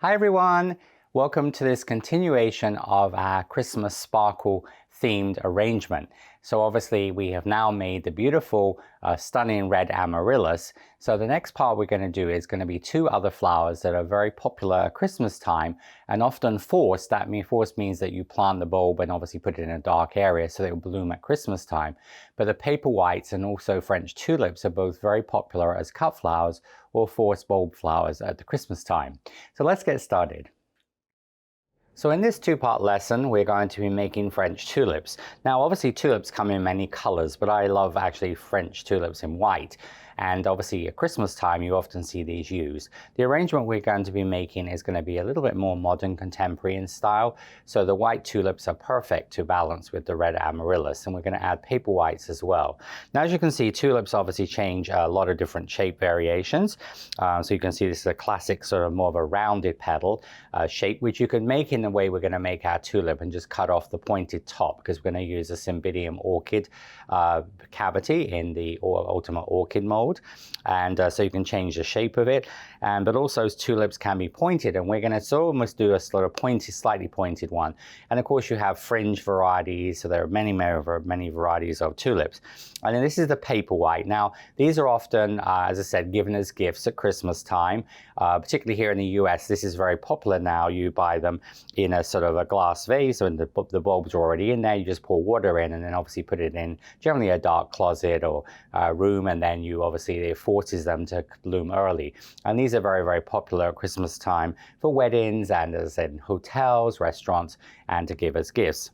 Hi everyone! Welcome to this continuation of our Christmas sparkle themed arrangement. So obviously we have now made the beautiful stunning red amaryllis. So the next part we're going to do is going to be two other flowers that are very popular at Christmas time and often forced. Forced means that you plant the bulb and obviously put it in a dark area so they will bloom at Christmas time. But the paper whites and also French tulips are both very popular as cut flowers or forced bulb flowers at the Christmas time. So let's get started. So in this two-part lesson, we're going to be making French tulips. Now, obviously tulips come in many colors, but I love actually French tulips in white. And obviously at Christmas time, you often see these used. The arrangement we're going to be making is going to be a little bit more modern contemporary in style. So the white tulips are perfect to balance with the red amaryllis. And we're going to add paper whites as well. Now, as you can see, tulips obviously change a lot of different shape variations. So you can see this is a classic sort of more of a rounded petal shape, which you can make in the way we're going to make our tulip and just cut off the pointed top because we're going to use a cymbidium orchid cavity in the ultimate orchid mold. And so you can change the shape of it, but also tulips can be pointed, and we're going to almost do a sort of pointed, slightly pointed one. And of course you have fringe varieties, so there are many varieties of tulips. And then this is the paper white. Now these are often, as I said, given as gifts at Christmas time, particularly here in the US. This is very popular now. You buy them in a sort of a glass vase, and the bulbs are already in there. You just pour water in and then obviously put it in generally a dark closet or room, and then you obviously it forces them to bloom early. And these are very popular at Christmas time for weddings and, as I said, hotels, restaurants, and to give as gifts.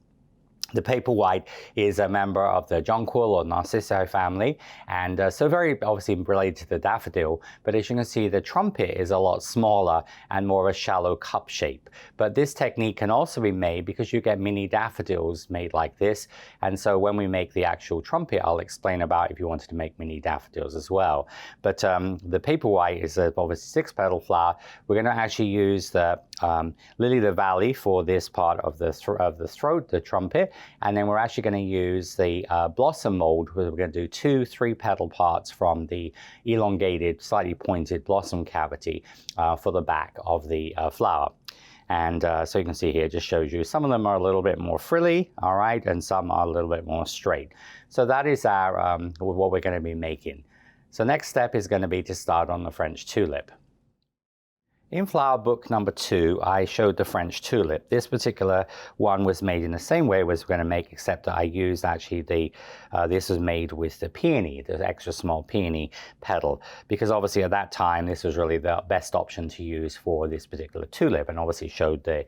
The paper white is a member of the jonquil or narcissi family, and so very obviously related to the daffodil. But as you can see, the trumpet is a lot smaller and more of a shallow cup shape. But this technique can also be made because you get mini daffodils made like this. And so when we make the actual trumpet, I'll explain about if you wanted to make mini daffodils as well. But the paper white is obviously 6-petal flower. We're going to actually use the lily of the valley for this part of the throat, the trumpet. And then we're actually going to use the blossom mold, where we're going to do 2 3-petal parts from the elongated, slightly pointed blossom cavity for the back of the flower. And so you can see here, it just shows you some of them are a little bit more frilly, all right, and some are a little bit more straight. So that is our what we're going to be making. So next step is going to be to start on the French tulip. In flower book number 2, I showed the French tulip. This particular one was made in the same way as we're going to make, except that I used actually this was made with the peony, the extra small peony petal, because obviously at that time this was really the best option to use for this particular tulip, and obviously showed the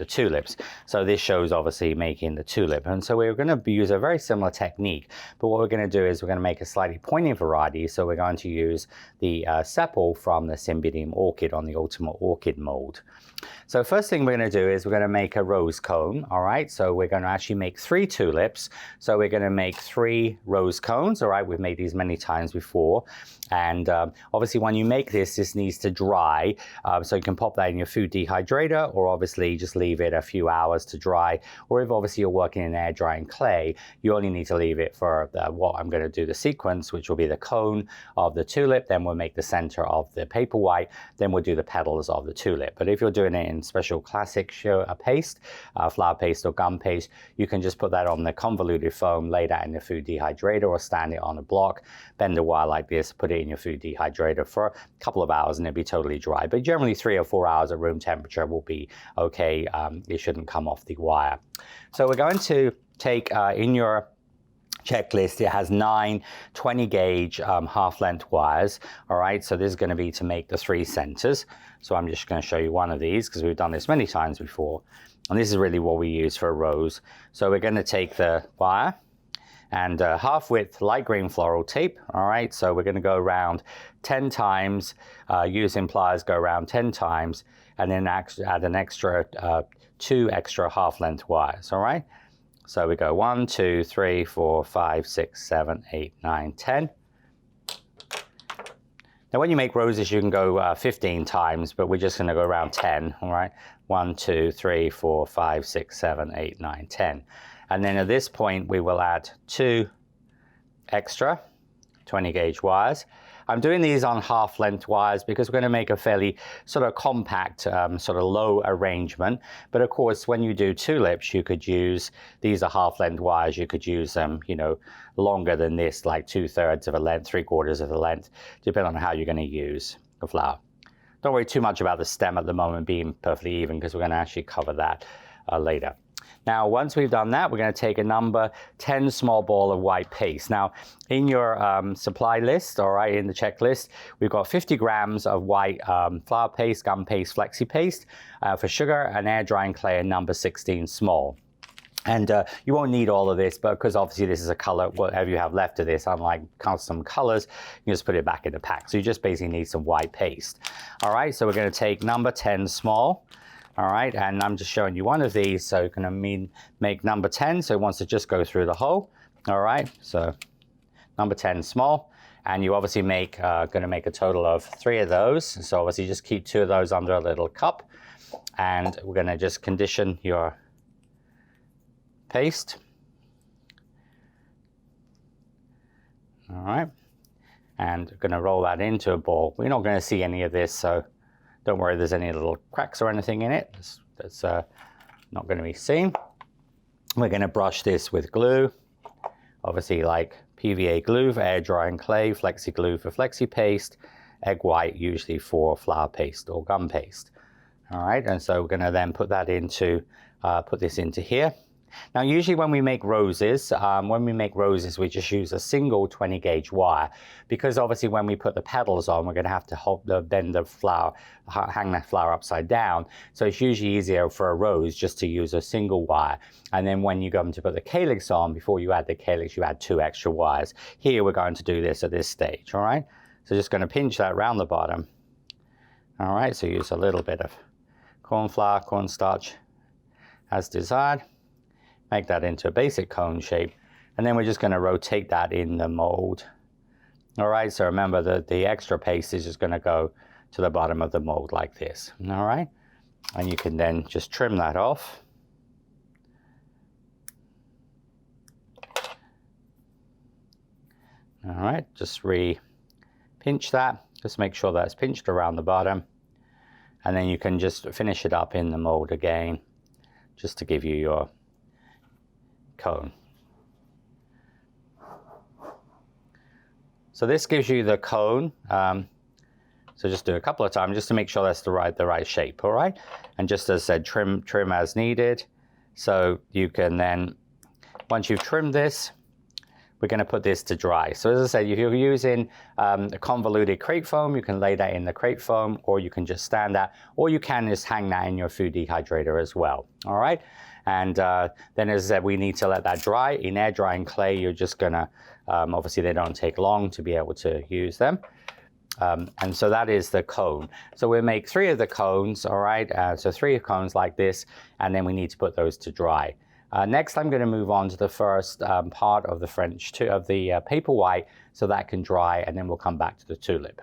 tulips. So this shows obviously making the tulip, and so we're going to use a very similar technique. But what we're going to do is we're going to make a slightly pointed variety. So we're going to use the sepal from the cymbidium orchid on the ultimate orchid mold. So first thing we're going to do is we're going to make a rose cone. All right, so we're going to actually make 3 tulips. So we're going to make 3 rose cones. All right, we've made these many times before, and obviously when you make this needs to dry, so you can pop that in your food dehydrator, or obviously just leave it a few hours to dry. Or if obviously you're working in air drying clay, you only need to leave it for what I'm going to do the sequence, which will be the cone of the tulip. Then we'll make the center of the paper white. Then we'll do the petals of the tulip. But if you're doing it in special classic paste, flour paste or gum paste, you can just put that on the convoluted foam, lay that in the food dehydrator, or stand it on a block, bend the wire like this, put it in your food dehydrator for a couple of hours, and it'll be totally dry. But generally 3 or 4 hours at room temperature will be okay. It shouldn't come off the wire. So we're going to take in your checklist, it has 9 20 gauge half-length wires. All right, so this is going to be to make the 3 centers. So I'm just going to show you one of these because we've done this many times before, and this is really what we use for a rose. So we're going to take the wire and half width light green floral tape. All right, so we're going to go around 10 times, using pliers, go around 10 times, and then add an extra 2 extra half-length wires. All right, so we go 1 2 3 4 5 6 7 8 9 10. Now when you make roses you can go 15 times, but we're just going to go around 10. All right, 1 2 3 4 5 6 7 8 9 10. And then at this point we will add 2 extra 20 gauge wires. I'm doing these on half length wires because we're going to make a fairly sort of compact, sort of low arrangement. But of course, when you do tulips, you could use, these are half length wires, you could use them, you know, longer than this, like 2/3 of a length, 3/4 of a length, depending on how you're going to use the flower. Don't worry too much about the stem at the moment being perfectly even because we're going to actually cover that later. Now, once we've done that, we're going to take a number 10 small ball of white paste. Now, in your supply list, all right, in the checklist, we've got 50 grams of white flour paste, gum paste, flexi paste for sugar, and air drying clay in number 16 small. And you won't need all of this, but because obviously this is a color, whatever you have left of this, unlike custom colors, you just put it back in the pack. So you just basically need some white paste. All right, so we're going to take number 10 small. All right, and I'm just showing you one of these, so you're going to make number 10, so it wants to just go through the hole. All right, so number 10 small, and you obviously going to make a total of 3 of those. So obviously just keep 2 of those under a little cup, and we're going to just condition your paste. All right, and we're going to roll that into a ball. We're not going to see any of this, so don't worry there's any little cracks or anything in it. That's not going to be seen. We're going to brush this with glue, obviously like PVA glue for air drying clay, flexi glue for flexi paste, egg white usually for flour paste or gum paste. All right, and so we're going to then put that into, put this into here. Now, usually when we make roses, we just use a single 20 gauge wire because obviously when we put the petals on, we're going to have to bend the flower, hang that flower upside down. So it's usually easier for a rose just to use a single wire. And then when you go to put the calyx on, before you add the calyx, you add 2 extra wires. Here, we're going to do this at this stage, all right? So just going to pinch that around the bottom. All right, so use a little bit of corn flour, cornstarch as desired. Make that into a basic cone shape, and then we're just going to rotate that in the mold. All right, so remember that the extra paste is just going to go to the bottom of the mold like this. All right, and you can then just trim that off. All right, just pinch that, just make sure that's pinched around the bottom, and then you can just finish it up in the mold again, just to give you your cone. So this gives you the cone. So just do a couple of times just to make sure that's the right shape, all right? And just as I said, trim as needed. So you can then, once you've trimmed this, we're going to put this to dry. So as I said, if you're using a convoluted crepe foam, you can lay that in the crepe foam, or you can just stand that, or you can just hang that in your food dehydrator as well, all right? And then as I said, we need to let that dry. In air drying clay, you're just gonna, obviously they don't take long to be able to use them. And so that is the cone. So we'll make 3 of the cones, all right? So 3 cones like this, and then we need to put those to dry. Next, I'm gonna move on to the first part of the paper white, so that can dry, and then we'll come back to the tulip.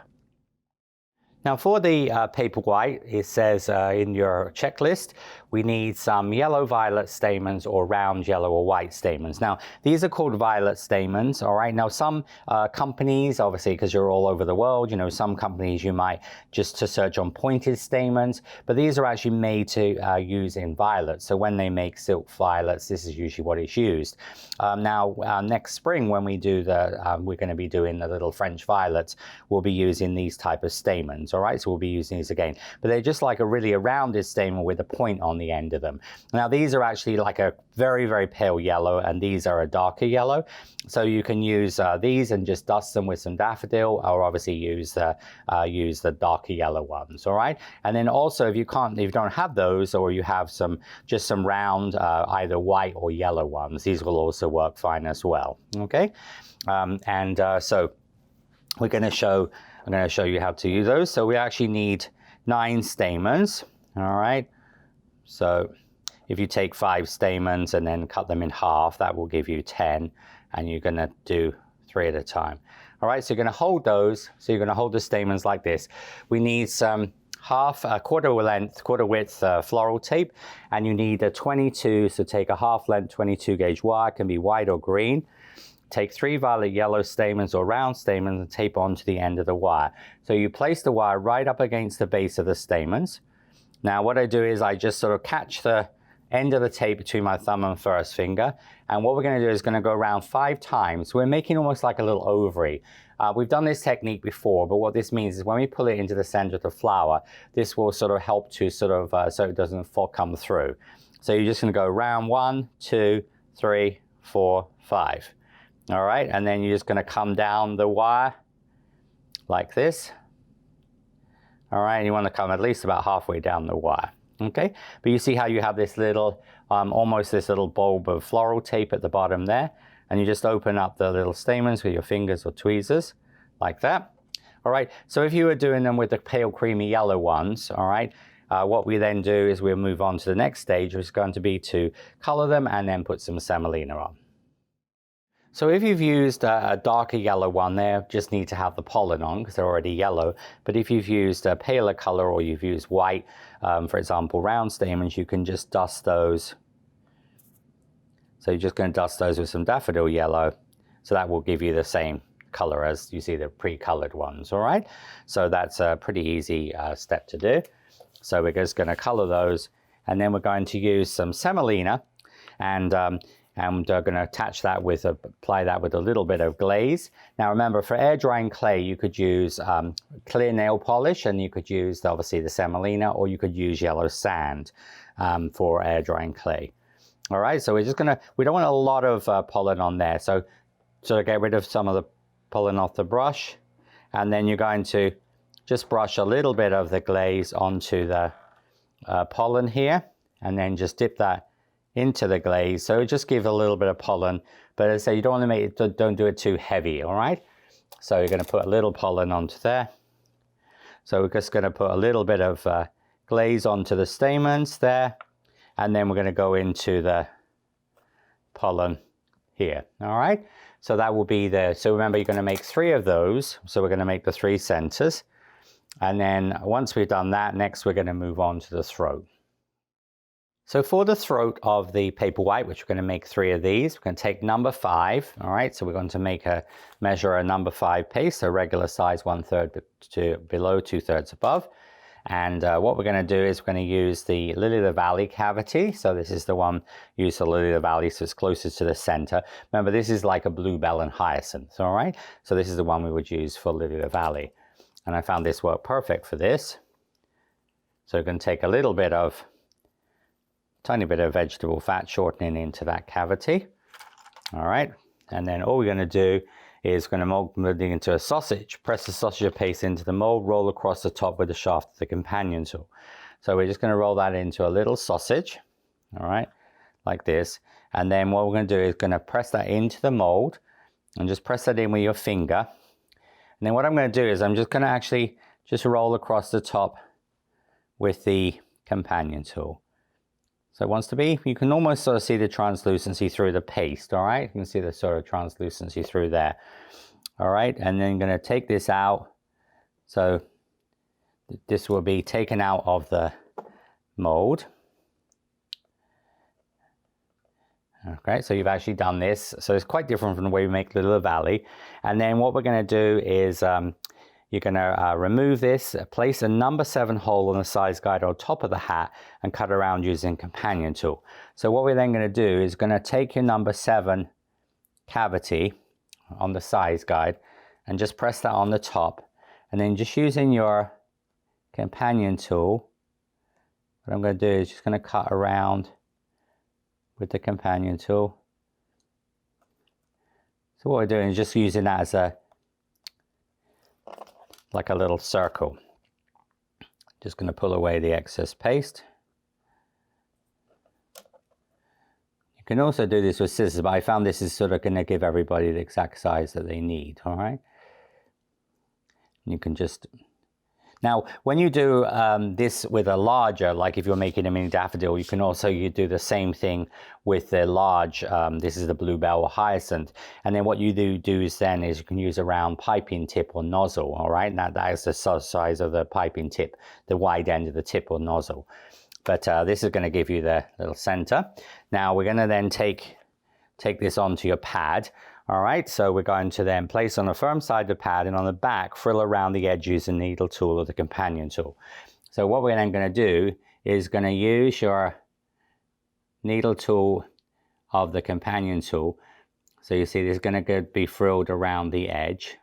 Now for the paper white, it says in your checklist, we need some yellow violet stamens or round yellow or white stamens. Now these are called violet stamens, all right? Now some companies, obviously because you're all over the world, you know, some companies you might just to search on pointed stamens, but these are actually made to use in violets. So when they make silk violets, this is usually what is used. Now next spring when we do we're going to be doing the little French violets, we'll be using these type of stamens. All right, so we'll be using these again, but they're just like a really rounded stamen with a point on the end of them. Now these are actually like a very, very pale yellow, and these are a darker yellow. So you can use these and just dust them with some daffodil, or obviously use the darker yellow ones. All right, and then also if you don't have those, or you have just some round either white or yellow ones, these will also work fine as well. Okay, so I'm going to show you how to use those. So we actually need 9 stamens, all right? So if you take 5 stamens and then cut them in half, that will give you 10, and you're gonna do 3 at a time. All right, so you're gonna hold those. So you're gonna hold the stamens like this. We need some quarter width floral tape, and you need a 22, so take a half length 22 gauge wire, can be white or green. take 3 violet yellow stamens or round stamens and tape onto the end of the wire. So you place the wire right up against the base of the stamens. Now what I do is I just sort of catch the end of the tape between my thumb and first finger, and what we're going to do is going to go around 5 times. We're making almost like a little ovary. We've done this technique before, but what this means is when we pull it into the center of the flower, this will sort of help to sort of so it doesn't come through. So you're just going to go round 1, 2, 3, 4, 5. All right, and then you're just going to come down the wire like this. All right, and you want to come at least about halfway down the wire. Okay, but you see how you have this little, almost this little bulb of floral tape at the bottom there, and you just open up the little stamens with your fingers or tweezers, like that. All right, so if you were doing them with the pale creamy yellow ones, all right, what we then do is we'll move on to the next stage, which is going to be to color them and then put some semolina on. So if you've used a darker yellow one there, just need to have the pollen on because they're already yellow. But if you've used a paler color or you've used white, for example, round stamens, you can just dust those. So you're just going to dust those with some daffodil yellow. So that will give you the same color as you see the pre-colored ones, all right? So that's a pretty easy step to do. So we're just going to color those, and then we're going to use some semolina, and we're going to attach that with, apply that with a little bit of glaze. Now remember, for air drying clay, you could use clear nail polish, and you could use obviously the semolina, or you could use yellow sand for air drying clay. All right, so we're just going to, we don't want a lot of pollen on there. So get rid of some of the pollen off the brush, and then you're going to just brush a little bit of the glaze onto the pollen here, and then just dip that into the glaze. So just give a little bit of pollen, but as I say, you don't want to make it, don't do it too heavy, all right? So you're going to put a little pollen onto there. So we're just going to put a little bit of glaze onto the stamens there, and then we're going to go into the pollen here, all right? So that will be there. So remember, you're going to make 3 of those. So we're going to make the 3 centers. And then once we've done that, next we're going to move on to the throat. So for the throat of the paper white, which we're going to make 3 of these, we're going to take number 5, all right? So we're going to measure a number 5 paste, a regular size 1/3 to below, 2/3 above. And what we're going to do is we're going to use the Lily of the Valley cavity. So this is the one used for Lily of the Valley, so it's closest to the center. Remember, this is like a bluebell and hyacinth, all right? So this is the one we would use for Lily of the Valley. And I found this worked perfect for this. So we're going to take a little bit of, tiny bit of vegetable fat shortening into that cavity. All right, and then all we're going to do is going to mold it into a sausage. Press the sausage paste into the mold, roll across the top with the shaft of the companion tool. So we're just going to roll that into a little sausage, all right, like this. And then what we're going to do is going to press that into the mold, and just press that in with your finger. And then what I'm going to do is I'm just going to actually just roll across the top with the companion tool. So it wants to be, you can almost sort of see the translucency through the paste, all right? You can see the sort of translucency through there, all right? And then I'm going to take this out. So this will be taken out of the mold. Okay, so you've actually done this. So it's quite different from the way we make Lily of the Valley. And then what we're going to do is you're going to remove this, place a number 7 hole on the size guide on top of the hat, and cut around using companion tool. So what we're then going to do is going to take your number 7 cavity on the size guide and just press that on the top, and then just using your companion tool, what I'm going to do is just going to cut around with the companion tool. So what we're doing is just using that as like a little circle. Just going to pull away the excess paste. You can also do this with scissors, but I found this is sort of going to give everybody the exact size that they need, all right? You can just... Now, when you do this with a larger, like if you're making a mini daffodil, you can also do the same thing with the large, this is the bluebell or hyacinth. And then what you do is you can use a round piping tip or nozzle, all right? Now that is the size of the piping tip, the wide end of the tip or nozzle. But this is going to give you the little center. Now we're going to then take this onto your pad. All right, so we're going to then place on the firm side of the pad, and on the back, frill around the edge using the needle tool or the companion tool. So what we're then going to do is going to use your needle tool of the companion tool. So you see there's going to be frilled around the edge.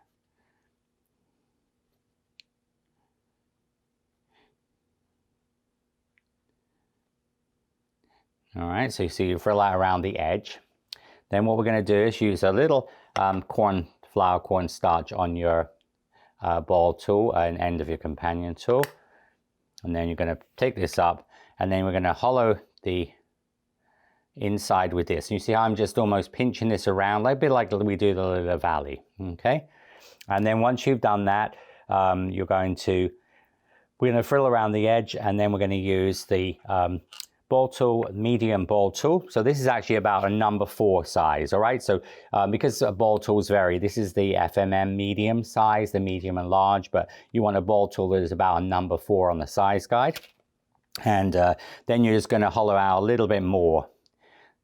All right, so you see you frill that around the edge. Then what we're going to do is use a little cornstarch on your ball tool and end of your companion tool. And then you're going to take this up, and then we're going to hollow the inside with this. And you see how I'm just almost pinching this around, like a bit like we do the little valley, okay? And then once you've done that, we're going to frill around the edge, and then we're going to use the ball tool, medium ball tool. So this is actually about a number 4 size, all right? So because ball tools vary, this is the FMM medium size, the medium and large, but you want a ball tool that is about a number 4 on the size guide. And then you're just going to hollow out a little bit more.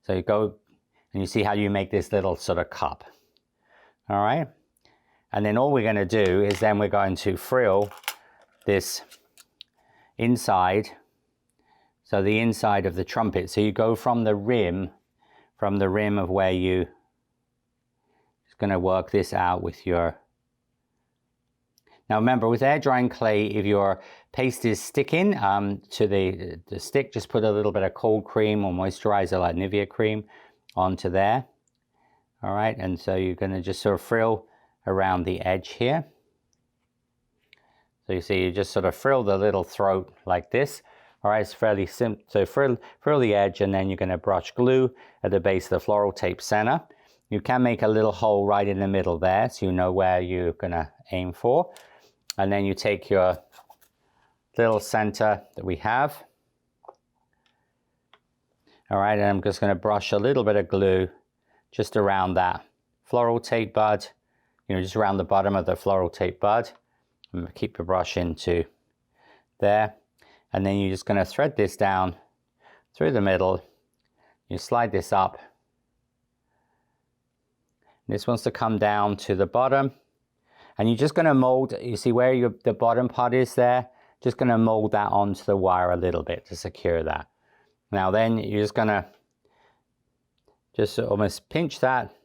So you go and you see how you make this little sort of cup, all right? And then all we're going to do is then we're going to frill this inside. So the inside of the trumpet. So you go from the rim of where you just going to work this out with your. Now remember, with air drying clay, if your paste is sticking to the stick, just put a little bit of cold cream or moisturizer like Nivea cream onto there. All right, and so you're going to just sort of frill around the edge here. So you see, you just sort of frill the little throat like this. All right, it's fairly simple. So frill the edge, and then you're going to brush glue at the base of the floral tape center. You can make a little hole right in the middle there, so you know where you're going to aim for. And then you take your little center that we have. All right, and I'm just going to brush a little bit of glue just around that floral tape bud, just around the bottom of the floral tape bud. And keep the brush into there. And then you're just going to thread this down through the middle. You slide this up. This wants to come down to the bottom. And you're just going to mold, you see where the bottom part is there? Just going to mold that onto the wire a little bit to secure that. Now then you're just going to just almost pinch that.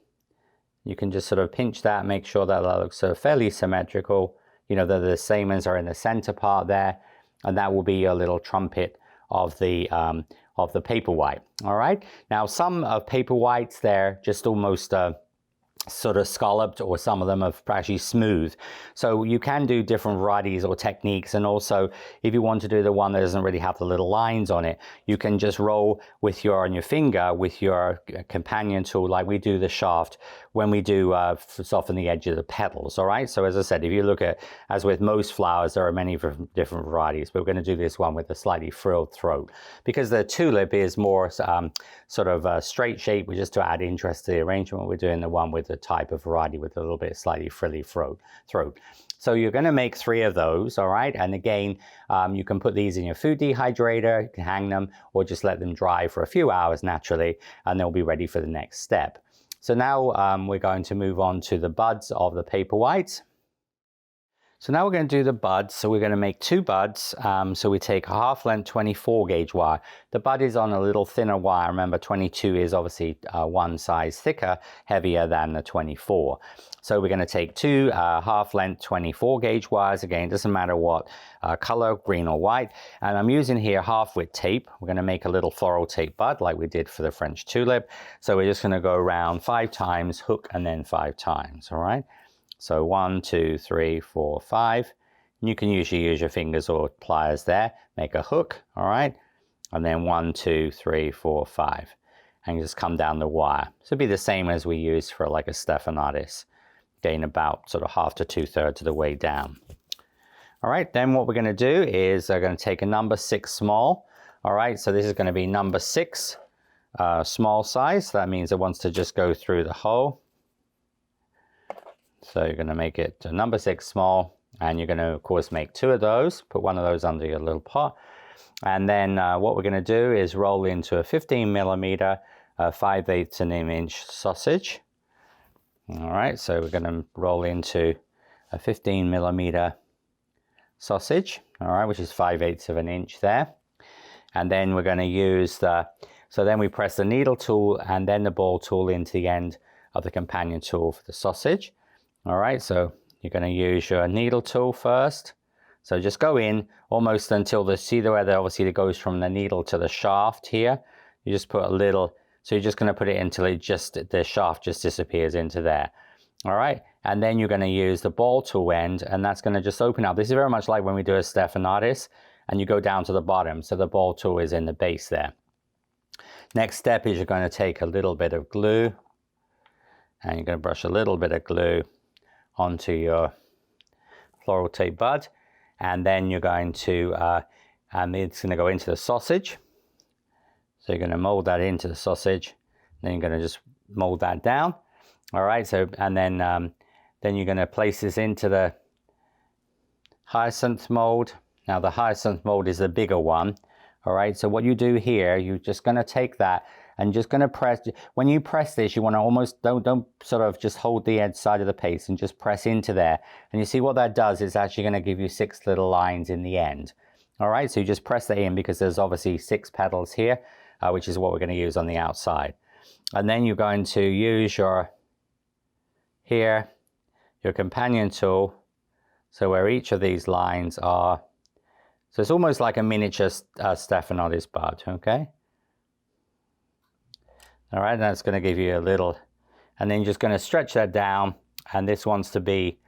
You can just sort of pinch that, make sure that looks sort of fairly symmetrical. That the same as are in the center part there. And that will be your little trumpet of the paper white. All right. Now some of paper whites, they're just almost sort of scalloped, or some of them are actually smooth. So you can do different varieties or techniques. And also, if you want to do the one that doesn't really have the little lines on it, you can just roll with on your finger with your companion tool, like we do the shaft when we do soften the edge of the petals. All right. So as I said, if you look at, as with most flowers, there are many different varieties, but we're going to do this one with a slightly frilled throat because the tulip is more sort of a straight shape. We just to add interest to the arrangement, we're doing the one with the type of variety with a little bit slightly frilly throat. So you're going to make 3 of those, all right? And again, you can put these in your food dehydrator, you can hang them, or just let them dry for a few hours naturally, and they'll be ready for the next step. So now we're going to move on to the buds of the paper whites. So now we're going to do the buds. So we're going to make 2 buds. So we take a half length 24 gauge wire. The bud is on a little thinner wire. Remember, 22 is obviously 1 size thicker, heavier than the 24. So we're going to take 2 half length 24 gauge wires. Again, it doesn't matter what color, green or white. And I'm using here half width tape. We're going to make a little floral tape bud like we did for the French tulip. So we're just going to go around 5 times, hook, and then 5 times. All right. So 1, 2, 3, 4, 5. You can usually use your fingers or pliers there. Make a hook, all right? And then 1, 2, 3, 4, 5. And just come down the wire. So it'd be the same as we use for like a stephanotis. Gain about sort of half to 2/3 of the way down. All right, then what we're going to do is we're going to take a number 6 small. All right, so this is going to be number 6 small size. So that means it wants to just go through the hole. So you're going to make it a number 6 small, and you're going to, of course, make 2 of those. Put one of those under your little pot. And then what we're going to do is roll into a 15 millimeter 5/8 inch sausage. All right, so we're going to roll into a 15mm sausage, all right, which is 5/8 of an inch there. And then we're going to use so then we press the needle tool and then the ball tool into the end of the companion tool for the sausage. All right, so you're going to use your needle tool first. So just go in almost until see where obviously it goes from the needle to the shaft here. You just put a little, so you're just going to put it until the shaft just disappears into there. All right, and then you're going to use the ball tool end, and that's going to just open up. This is very much like when we do a stephanotis, and you go down to the bottom, so the ball tool is in the base there. Next step is you're going to take a little bit of glue, and you're going to brush a little bit of glue onto your floral tape bud, and then you're going to, and it's going to go into the sausage. So you're going to mold that into the sausage, then you're going to just mold that down. All right, so, and then you're going to place this into the hyacinth mold. Now the hyacinth mold is the bigger one. All right, so what you do here, you're just going to take that and just going to press. When you press this, you want to almost, don't sort of just hold the edge side of the paste and just press into there. And you see what that does is actually going to give you 6 little lines in the end. All right, so you just press that in because there's obviously 6 petals here, which is what we're going to use on the outside. And then you're going to use your companion tool, so where each of these lines are, so it's almost like a miniature stephanotis bud, okay? All right, and that's going to give you a little, and then you're just going to stretch that down, and this wants to be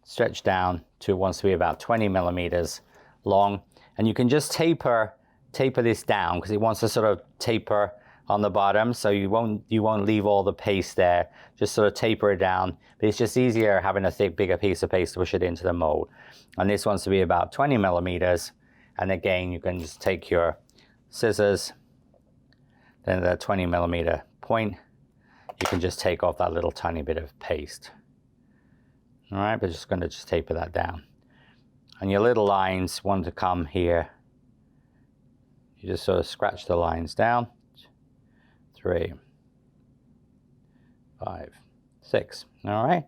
stretched down to, wants to be about 20mm long, and you can just taper this down because it wants to sort of taper on the bottom, so you won't leave all the paste there. Just sort of taper it down. But it's just easier having a bigger piece of paste to push it into the mold. And this wants to be about 20mm. And again, you can just take your scissors, then at that 20mm point, you can just take off that little tiny bit of paste. All right, but just going to just taper that down. And your little lines want to come here. You just sort of scratch the lines down. 3, 5, 6. All right,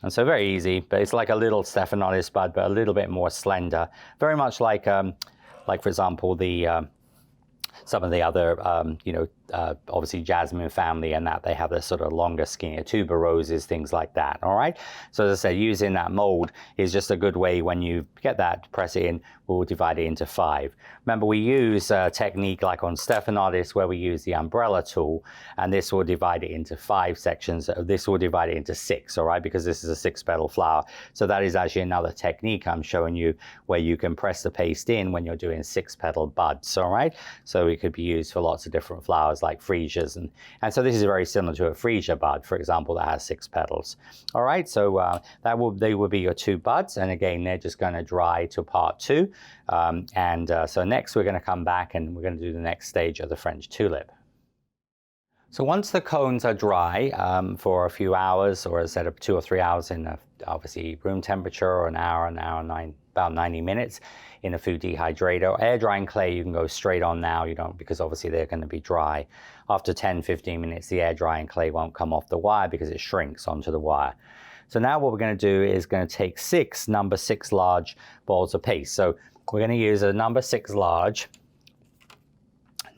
and so very easy, but it's like a little stephanotis bud, but a little bit more slender. Very much like for example, some of the other, obviously jasmine family and that, they have this sort of longer, skinnier tuberoses, things like that, all right? So as I said, using that mold is just a good way. When you get that, press it in, we'll divide it into 5. Remember, we use a technique like on stephanotis where we use the umbrella tool, and this will divide it into 5 sections. This will divide it into 6, all right, because this is a 6-petal flower. So that is actually another technique I'm showing you where you can press the paste in when you're doing 6-petal buds, all right? So it could be used for lots of different flowers like freesias, and so this is very similar to a freesia bud, for example, that has 6 petals. All right, so they will be your 2 buds, and again, they're just going to dry to part 2, so next we're going to come back and we're going to do the next stage of the French tulip. So once the cones are dry for a few hours, or instead of 2 or 3 hours in obviously room temperature, or an hour, about 90 minutes in a food dehydrator. Air drying clay, you can go straight on now, because obviously they're going to be dry. After 10-15 minutes, the air drying clay won't come off the wire because it shrinks onto the wire. So now what we're going to do is going to take 6 number 6 large balls of paste. So we're going to use a number 6 large.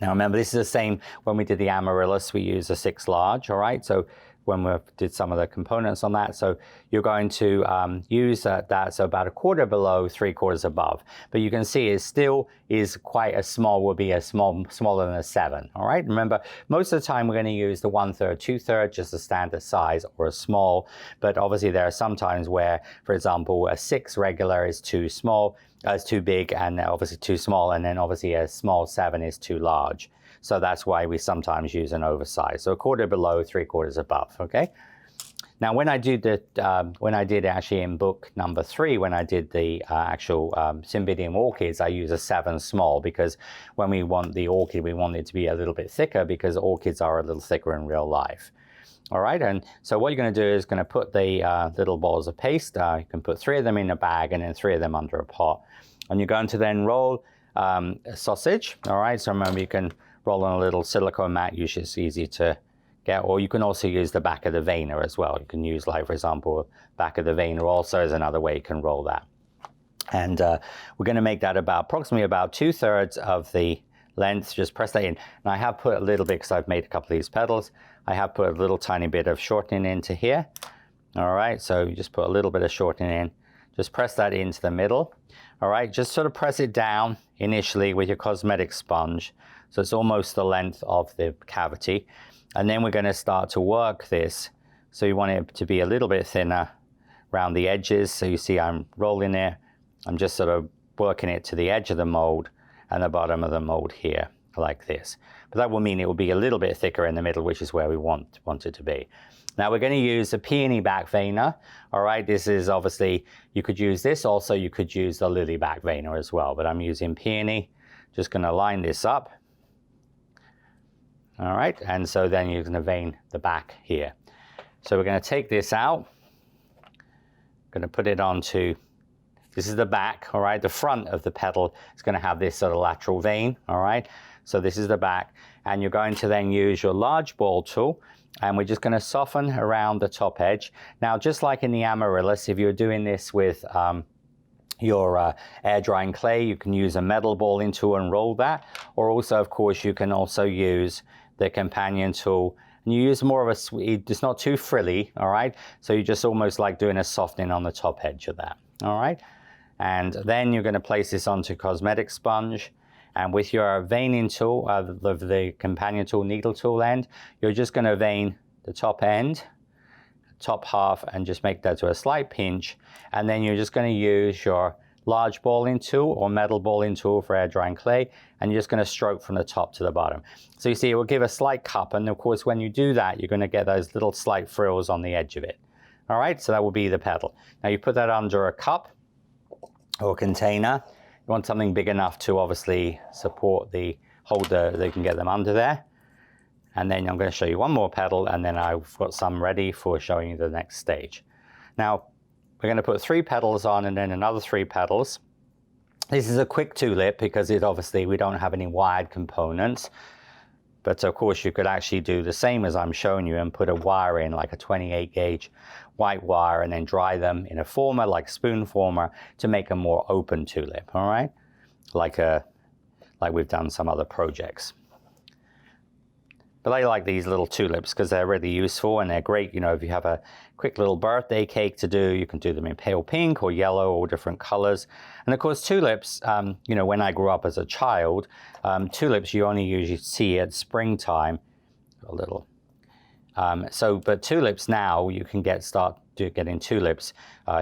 Now remember, this is the same when we did the amaryllis, we used a 6 large, all right? So when we did some of the components on that, so you're going to use that, so about 1/4 below, 3/4 above. But you can see it still is quite a small, will be a smaller than a 7, all right? Remember, most of the time we're going to use the 1/3, 2/3, just a standard size, or a small. But obviously there are some times where, for example, a 6 regular is too small, is too big, and obviously too small, and then obviously a small 7 is too large. So that's why we sometimes use an oversized. So 1/4 below, 3/4 above, okay? Now when I did actually in book number 3, when I did the actual Cymbidium orchids, I use a 7 small, because when we want the orchid, we want it to be a little bit thicker, because orchids are a little thicker in real life. All right, and so what you're going to do is going to put the little balls of paste, you can put 3 of them in a bag and then 3 of them under a pot. And you're going to then roll a sausage, all right? So remember, you can roll on a little silicone mat, usually it's easy to or you can also use the back of the veiner as well. You can use, like, for example, back of the veiner also as another way you can roll that. And we're going to make that approximately about 2/3 of the length. Just press that in. And I have put a little bit, because I've made a couple of these petals, I have put a little tiny bit of shortening into here. All right, so you just put a little bit of shortening in. Just press that into the middle. All right, just sort of press it down initially with your cosmetic sponge, so it's almost the length of the cavity. And then we're going to start to work this. So you want it to be a little bit thinner around the edges. So you see I'm rolling it. I'm just sort of working it to the edge of the mold and the bottom of the mold here, like this. But that will mean it will be a little bit thicker in the middle, which is where we want it to be. Now we're going to use a peony back veiner. All right, this is obviously, you could use this also, you could use the lily back veiner as well, but I'm using peony. Just going to line this up. All right, and so then you're going to vein the back here. So we're going to take this out. Going to put it onto, this is the back, all right? The front of the petal is going to have this sort of lateral vein, all right? So this is the back, and you're going to then use your large ball tool, and we're just going to soften around the top edge. Now, just like in the amaryllis, if you're doing this with your air drying clay, you can use a metal balling tool and roll that. Or also, of course, you can also use the companion tool, and you use more of a, it's not too frilly, all right? So you just almost like doing a softening on the top edge of that, all right? And then you're going to place this onto cosmetic sponge, and with your veining tool, the companion tool, needle tool end, you're just going to vein the top end, top half, and just make that to a slight pinch. And then you're just going to use your large balling tool or metal balling tool for air drying clay, and you're just going to stroke from the top to the bottom. So you see it will give a slight cup, and of course when you do that, you're going to get those little slight frills on the edge of it. All right, so that will be the petal. Now you put that under a cup or container. You want something big enough to obviously support the holder, they can get them under there. And then I'm going to show you one more petal, and then I've got some ready for showing you the next stage. Now, we're going to put 3 petals on and then another 3 petals. This is a quick tulip because it obviously, we don't have any wired components. But of course, you could actually do the same as I'm showing you and put a wire in, like a 28 gauge white wire, and then dry them in a former, like spoon former, to make a more open tulip, all right? Like we've done some other projects. But I like these little tulips because they're really useful and they're great. You know, if you have a quick little birthday cake to do, you can do them in pale pink or yellow or different colors. And of course, tulips, you know, when I grew up as a child, tulips you only usually see at springtime, a little. But tulips now, you can start getting tulips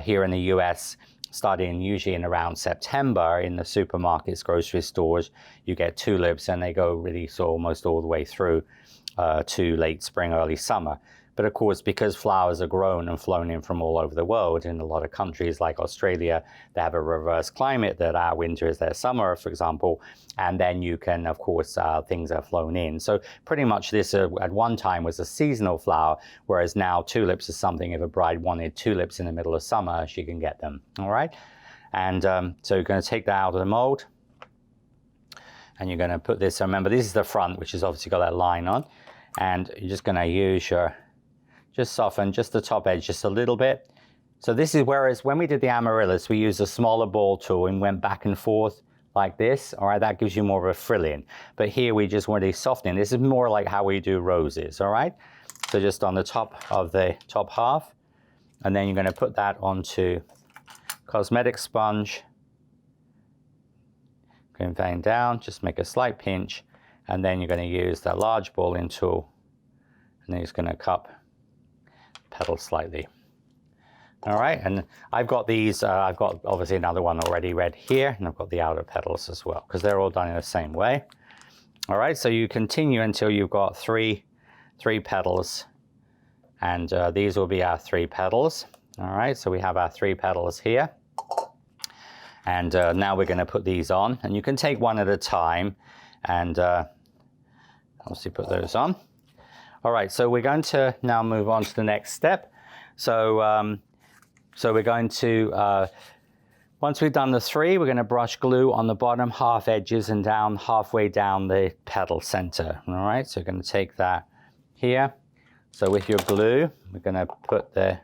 here in the US, starting usually in around September in the supermarkets, grocery stores. You get tulips and they go really almost all the way through to late spring, early summer. But of course, because flowers are grown and flown in from all over the world, in a lot of countries like Australia, they have a reverse climate, that our winter is their summer, for example. And then you can, of course, things are flown in. So pretty much this at one time was a seasonal flower, whereas now tulips is something, if a bride wanted tulips in the middle of summer, she can get them, all right? And so you're going to take that out of the mold. And you're going to put this, remember this is the front, which has obviously got that line on. And you're just going to use your, just soften just the top edge just a little bit. So this is, whereas when we did the amaryllis, we used a smaller ball tool and went back and forth like this. All right, that gives you more of a frilling. But here we just want to soften. This is more like how we do roses, all right? So just on the top of the top half. And then you're going to put that onto cosmetic sponge. Going vein down, just make a slight pinch. And then you're going to use that large balling tool. And then it's going to cup petal slightly. All right, and I've got these, I've got obviously another one already red here, and I've got the outer petals as well, because they're all done in the same way. All right, so you continue until you've got three petals, and these will be our 3 petals. All right, so we have our 3 petals here. And now we're going to put these on, and you can take one at a time, and obviously put those on. All right, so we're going to now move on to the next step. So we're going to, once we've done the 3, we're going to brush glue on the bottom half edges and down halfway down the petal center. All right, so we're going to take that here, So with your glue, we're going to put the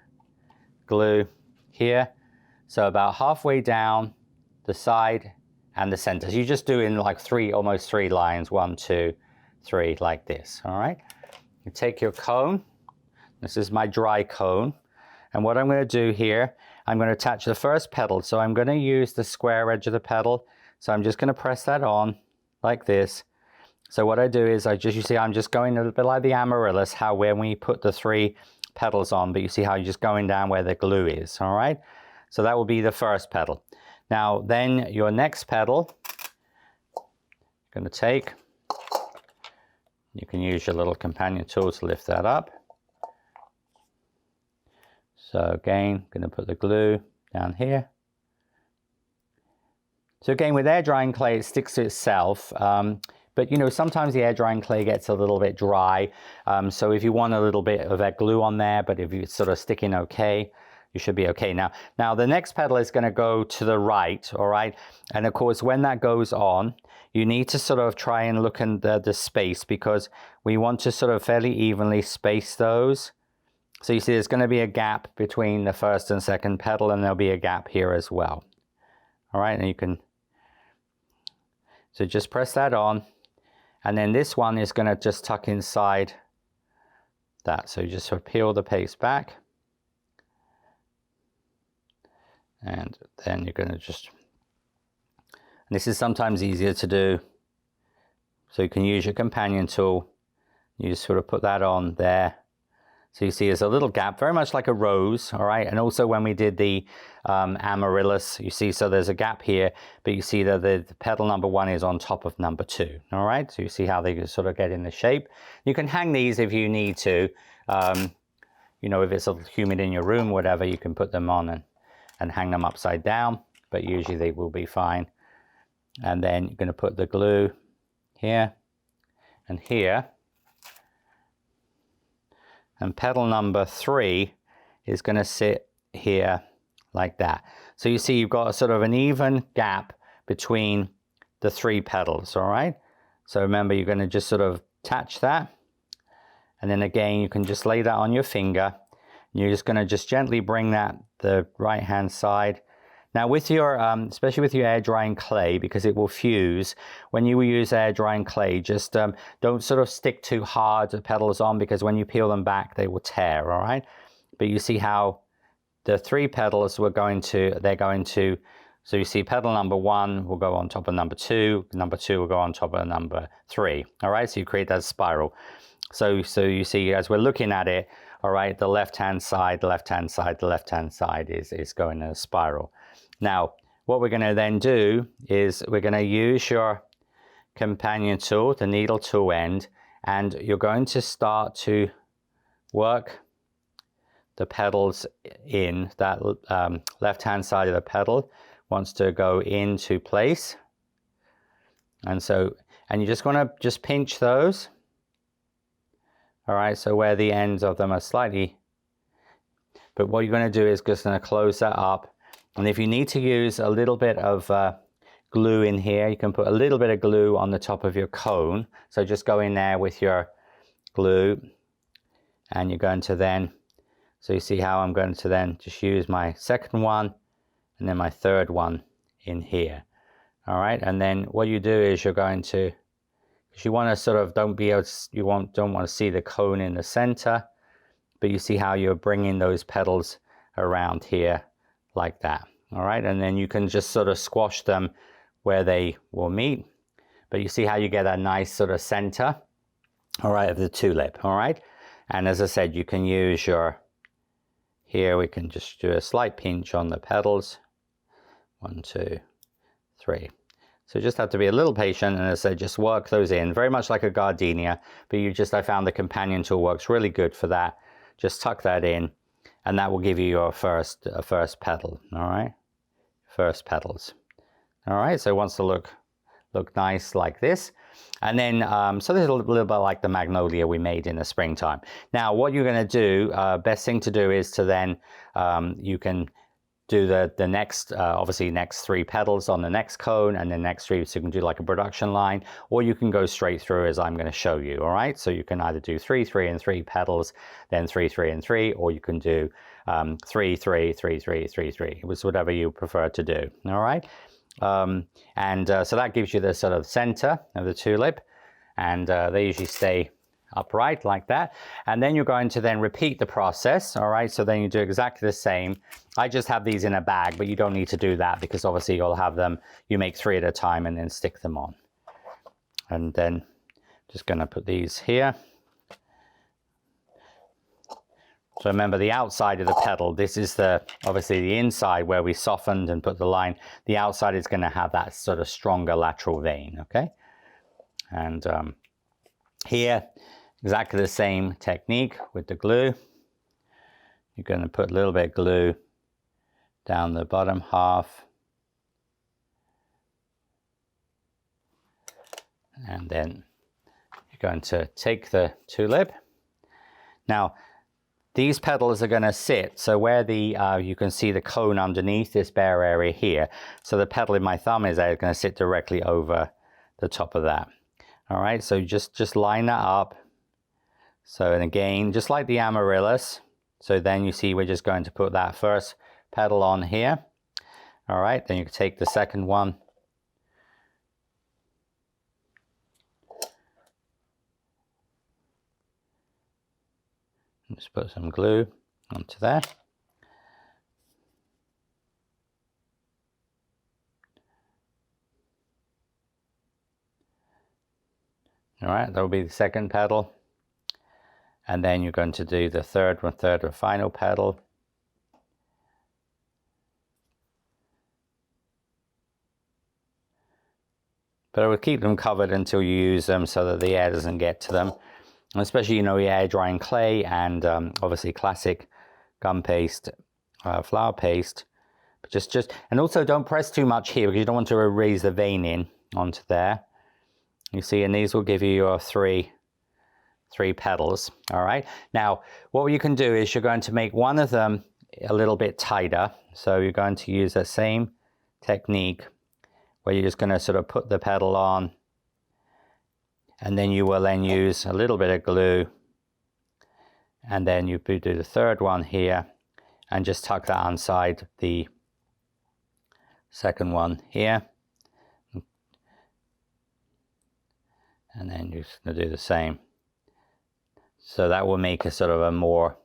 glue here. So about halfway down the side and the center. So you just do in like almost three lines, 1, 2, 3, like this, all right? You take your cone. This is my dry cone. And what I'm going to do here, I'm going to attach the first petal. So I'm going to use the square edge of the petal. So I'm just going to press that on like this. So what I do is you see I'm just going a little bit like the amaryllis, how when we put the 3 petals on, but you see how you're just going down where the glue is, all right? So that will be the first petal. Now then your next petal, you're going to take, you can use your little companion tool to lift that up. So again, I'm going to put the glue down here. So again, with air drying clay, it sticks to itself. But you know, sometimes the air drying clay gets a little bit dry. So if you want a little bit of that glue on there, but if it's sort of sticking okay, you should be okay. Now the next petal is going to go to the right, all right? And of course, when that goes on, you need to sort of try and look in the space, because we want to sort of fairly evenly space those. So you see there's going to be a gap between the first and second petal, and there'll be a gap here as well. All right, and you can, so just press that on. And then this one is going to just tuck inside that. So you just sort of peel the paste back. And then you're going to just, and this is sometimes easier to do. So you can use your companion tool. You just sort of put that on there. So you see there's a little gap, very much like a rose, all right? And also when we did the amaryllis, you see, so there's a gap here, but you see that the petal number 1 is on top of number 2, all right? So you see how they sort of get in the shape. You can hang these if you need to. You know, if it's a little humid in your room, whatever, you can put them on and hang them upside down, but usually they will be fine. And then you're going to put the glue here and here. And petal number 3 is going to sit here like that. So you see you've got a sort of an even gap between the 3 petals, all right? So remember, you're going to just sort of attach that. And then again, you can just lay that on your finger. You're just going to just gently bring that the right hand side. Now with your, especially with your air drying clay, because it will fuse, when you use air drying clay, just don't sort of stick too hard the petals on, because when you peel them back, they will tear, all right? But you see how the 3 petals they're going to, so you see petal number 1 will go on top of number 2 will go on top of number 3, all right? So you create that spiral. So you see, as we're looking at it, all right, the left-hand side, the left-hand side, the left-hand side is going in a spiral. Now, what we're going to then do is we're going to use your companion tool, the needle tool end, and you're going to start to work the petals in. That left-hand side of the petal wants to go into place. And you just want to just pinch those. All right, so where the ends of them are slightly, but what you're going to do is just going to close that up. And if you need to use a little bit of glue in here, you can put a little bit of glue on the top of your cone. So just go in there with your glue, and you're going to then, so you see how I'm going to then just use my second one and then my third one in here. All right, and then what you do is you're going to, because you want to sort of don't want to see the cone in the center, but you see how you're bringing those petals around here like that. All right, and then you can just sort of squash them where they will meet, but you see how you get a nice sort of center, all right, of the tulip. All right, and as I said, you can use your, here we can just do a slight pinch on the petals, 1, 2, 3. So you just have to be a little patient, and as I said, just work those in, very much like a gardenia, but I found the companion tool works really good for that. Just tuck that in, and that will give you your first petal, all right? First petals. All right, so it wants to look nice like this. And then, so this is a little bit like the magnolia we made in the springtime. Now, what you're gonna do, best thing to do is to then, you can do the next, obviously next 3 petals on the next cone, and the next 3, so you can do like a production line, or you can go straight through as I'm going to show you. All right, so you can either do 3, 3, and 3 petals, then 3, 3, and 3, or you can do 3, 3, 3, 3, 3, 3. It was whatever you prefer to do. All right, so that gives you the sort of center of the tulip, and they usually stay upright like that. And then you're going to then repeat the process. All right, so then you do exactly the same. I just have these in a bag, but you don't need to do that, because obviously you'll have them, you make 3 at a time and then stick them on. And then just going to put these here. So remember, the outside of the petal, this is obviously the inside where we softened and put the line. The outside is going to have that sort of stronger lateral vein. Okay, and here, exactly the same technique with the glue. You're going to put a little bit of glue down the bottom half. And then you're going to take the tulip. Now, these petals are going to sit, so where you can see the cone underneath this bare area here. So the petal in my thumb is going to sit directly over the top of that. All right, so just line that up. So, and again, just like the amaryllis, so then you see we're just going to put that first petal on here. All right, then you can take the second one. Just put some glue onto there. All right, that will be the second petal. And then you're going to do the third and final petal. But I would keep them covered until you use them, so that the air doesn't get to them. And especially, you know, your air drying clay and obviously classic gum paste, flower paste. But just, and also don't press too much here, because you don't want to erase the vein in onto there. You see, and these will give you your three petals. All right, now what you can do is you're going to make one of them a little bit tighter. So you're going to use the same technique where you're just going to sort of put the petal on, and then you will then use a little bit of glue, and then you do the third one here and just tuck that inside the second one here, and then you're just going to do the same. So that will make a sort of a more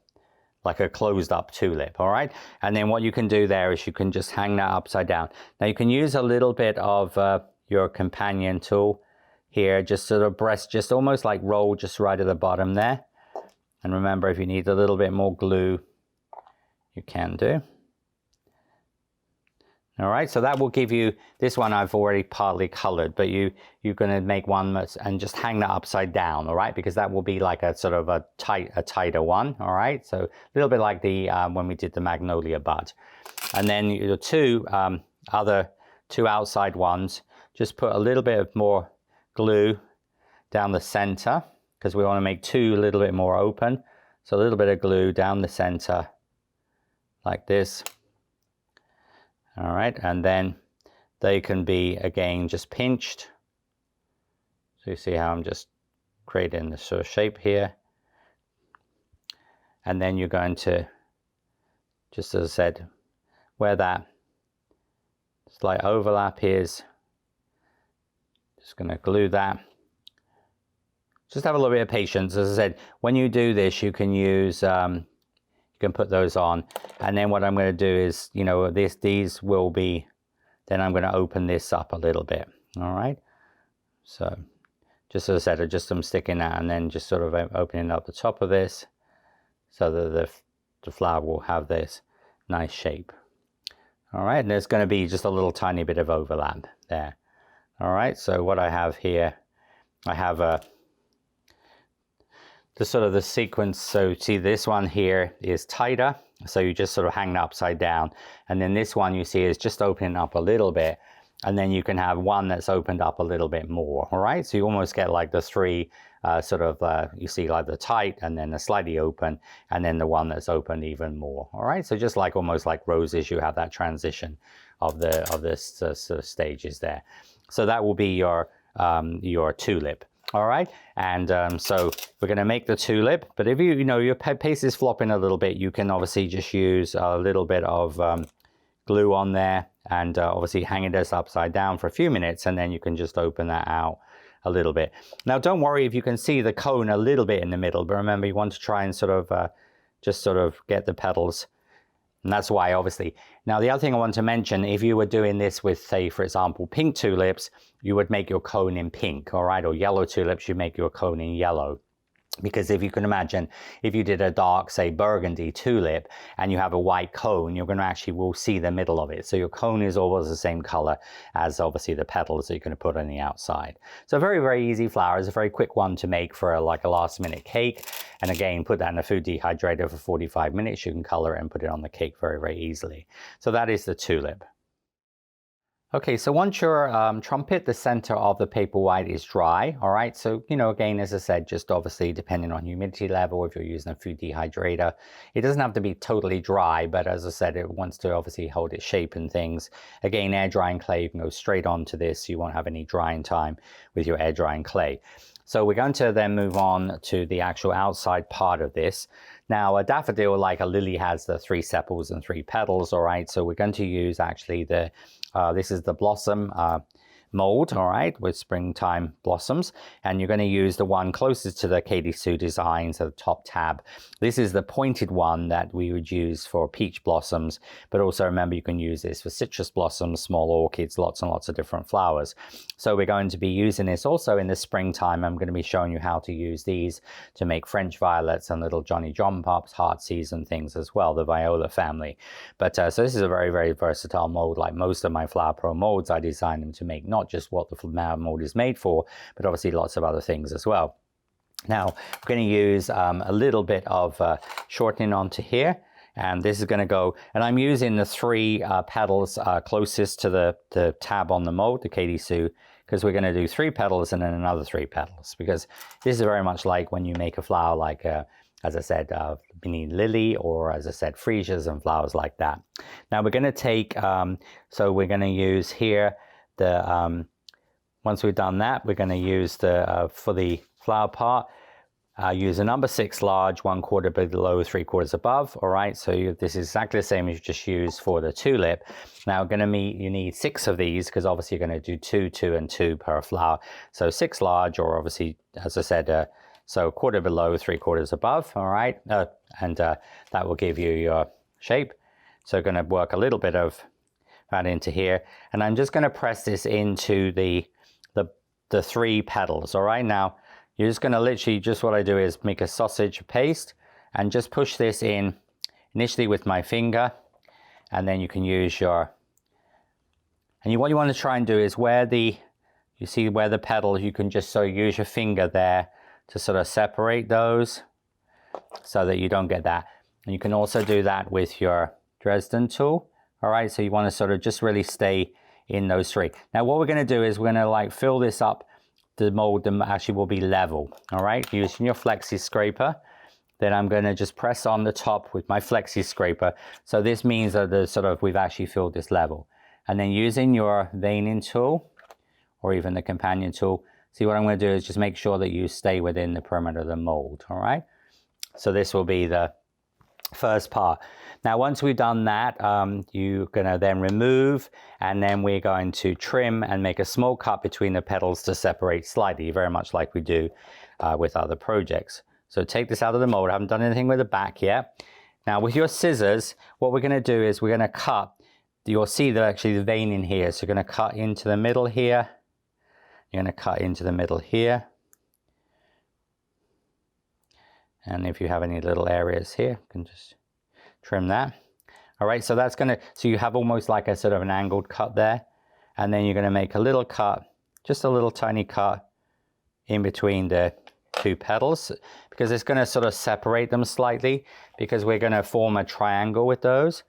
like a closed up tulip. All right, and then what you can do there is you can just hang that upside down. Now you can use a little bit of your companion tool here, just sort of press, just almost like roll just right at the bottom there. And remember, if you need a little bit more glue, you can do. All right, so that will give you, this one I've already partly colored, but you're going to make one and just hang that upside down, all right, because that will be like a sort of a tighter one. All right, so a little bit like the when we did the magnolia bud. And then your other two outside ones, just put a little bit of more glue down the center, because we want to make two a little bit more open. So a little bit of glue down the center like this. All right, and then they can be, again, just pinched. So you see how I'm just creating the sort of shape here. And then you're going to, just as I said, where that slight overlap is, just going to glue that. Just have a little bit of patience. As I said, when you do this, you can use you can put those on, and then what I'm going to do is, you know, these will be, then I'm going to open this up a little bit. All right, so just as I said, just I'm sticking that, and then just sort of opening up the top of this, so that the flower will have this nice shape. All right, and there's going to be just a little tiny bit of overlap there. All right, so what I have here, I have the sort of the sequence. So see, this one here is tighter, so you just sort of hang that upside down, and then this one you see is just opening up a little bit, and then you can have one that's opened up a little bit more. All right, so you almost get like the three you see like the tight and then the slightly open and then the one that's open even more. All right, so just like almost like roses, you have that transition of this sort of stages there. So that will be your tulip. All right, and so we're going to make the tulip, but if your paste is flopping a little bit, you can obviously just use a little bit of glue on there and obviously hang it upside down for a few minutes, and then you can just open that out a little bit. Now don't worry if you can see the cone a little bit in the middle, but remember you want to try and just get the petals. And that's why, obviously. Now, the other thing I want to mention, if you were doing this with, say, for example, pink tulips, you would make your cone in pink, all right? Or yellow tulips, you make your cone in yellow. Because if you can imagine, if you did a dark, say, burgundy tulip, and you have a white cone, you're going to will see the middle of it. So your cone is always the same color as, obviously, the petals that you're going to put on the outside. So very, very easy flower. It's a very quick one to make for like a last-minute cake. And again, put that in a food dehydrator for 45 minutes. You can color it and put it on the cake very, very easily. So that is the tulip. Okay, so once your trumpet, the center of the paper white is dry, all right? So, again, as I said, just obviously depending on humidity level, if you're using a food dehydrator, it doesn't have to be totally dry, but as I said, it wants to obviously hold its shape and things. Again, air drying clay, you can go straight onto this. You won't have any drying time with your air drying clay. So we're going to then move on to the actual outside part of this. Now, a daffodil, like a lily, has the 3 sepals and 3 petals, all right? So we're going to use actually this is the blossom mold, all right, with springtime blossoms. And you're going to use the one closest to the Katy Sue design, so the top tab. This is the pointed one that we would use for peach blossoms, but also remember you can use this for citrus blossoms, small orchids, lots and lots of different flowers. So we're going to be using this also in the springtime. I'm going to be showing you how to use these to make French violets and little Johnny John Pops, heartsease and things as well, the viola family. But so this is a very, very versatile mold. Like most of my FlowerPro molds, I designed them to make not just what the mold is made for, but obviously lots of other things as well. Now, we're going to use a little bit of shortening onto here, and this is going to go, and I'm using the 3 petals closest to the tab on the mold, the Katy Sue, because we're going to do 3 petals and then another 3 petals, because this is very much like when you make a flower like as I said, mini lily, or as I said, freesias and flowers like that. Now we're going to take, so we're going to use here once we've done that, we're going to use for the flower part, use a number 6 large, 1/4 below, 3/4 above. All right, so this is exactly the same as you just used for the tulip. Now, you need 6 of these, because obviously you're going to do 2, 2, and 2 per flower. So 6 large, or obviously, as I said, so 1/4 below, 3/4 above. All right, and that will give you your shape. So going to work a little bit of that into here, and I'm just going to press this into the 3 petals. All right, now you're just going to literally, just what I do is make a sausage paste and just push this in initially with my finger, and then you can use what you want to try and do is you see where the petals, you can just use your finger there to sort of separate those so that you don't get that. And you can also do that with your Dresden tool. All right, so you want to sort of just really stay in those 3. Now what we're going to do is we're going to like fill this up. The mold actually will be level. All right, using your flexi scraper. Then I'm going to just press on the top with my flexi scraper. So this means that we've actually filled this level. And then using your veining tool, or even the companion tool, see what I'm going to do is just make sure that you stay within the perimeter of the mold. All right, so this will be the first part. Now once we've done that, you're going to then remove, and then we're going to trim and make a small cut between the petals to separate slightly, very much like we do with other projects. So take this out of the mold. I haven't done anything with the back yet. Now with your scissors, what we're going to do is we're going to cut. You'll see that actually the vein in here, so you're going to cut into the middle here. You're going to cut into the middle here. And if you have any little areas here, you can just trim that. All right, so that's gonna, so you have almost like a sort of an angled cut there. And then you're gonna make a little cut, just a little tiny cut in between the 2 petals, because it's gonna sort of separate them slightly, because we're gonna form a triangle with those.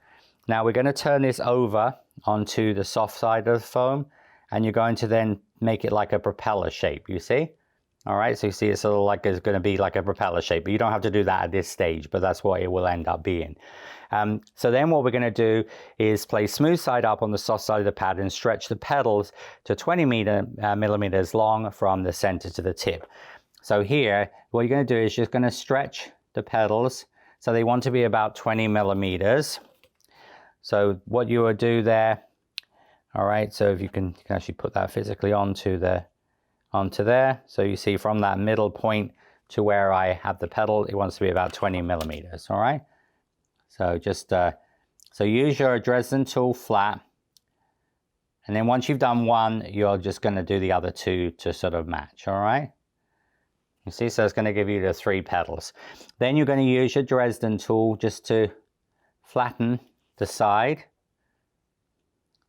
Now we're gonna turn this over onto the soft side of the foam, and you're going to then make it like a propeller shape, you see? All right, so you see it's sort of like it's going to be like a propeller shape, but you don't have to do that at this stage, but that's what it will end up being. So then what we're going to do is place smooth side up on the soft side of the pad and stretch the petals to 20 millimeters long from the center to the tip. So here, what you're going to do is just going to stretch the petals. So they want to be about 20 millimeters. So what you will do there, all right, so if you can actually put that physically onto there. So you see from that middle point to where I have the petal, it wants to be about 20 millimeters, all right? So just, so use your Dresden tool flat. And then once you've done one, you're just going to do the other two to sort of match, all right? You see, so it's going to give you the 3 petals. Then you're going to use your Dresden tool just to flatten the side.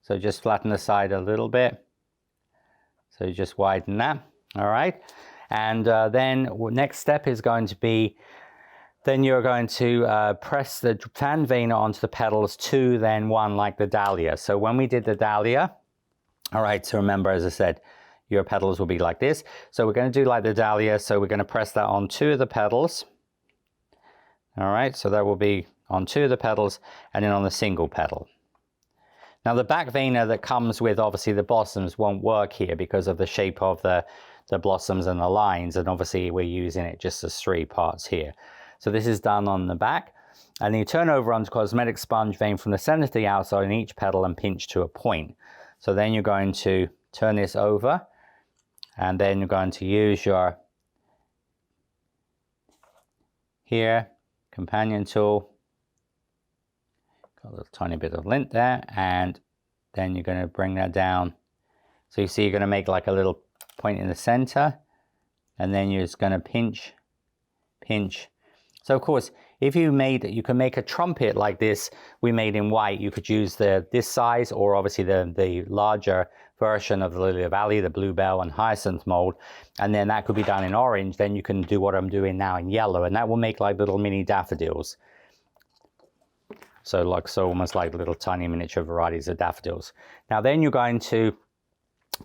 So just flatten the side a little bit. So just widen that, all right? And then next step is going to be, then you're going to press the fan veinner onto the petals 2, then 1, like the dahlia. So when we did the dahlia, all right, so remember, as I said, your petals will be like this. So we're going to do like the dahlia, so we're going to press that on 2 of the petals. All right, so that will be on 2 of the petals and then on the single petal. Now the back veinner that comes with obviously the blossoms won't work here because of the shape of the blossoms and the lines, and obviously we're using it just as 3 parts here. So this is done on the back, and then you turn over onto cosmetic sponge vein from the center to the outside in each petal and pinch to a point. So then you're going to turn this over, and then you're going to use your here companion tool. Got a little tiny bit of lint there, and then you're going to bring that down. So you see you're going to make like a little point in the center, and then you're just going to pinch. So of course, if you can make a trumpet like this we made in white. You could use this size, or obviously the larger version of the Lily Valley, the bluebell and hyacinth mold, and then that could be done in orange. Then you can do what I'm doing now in yellow, and that will make like little mini daffodils. So almost like little tiny miniature varieties of daffodils. Now then you're going to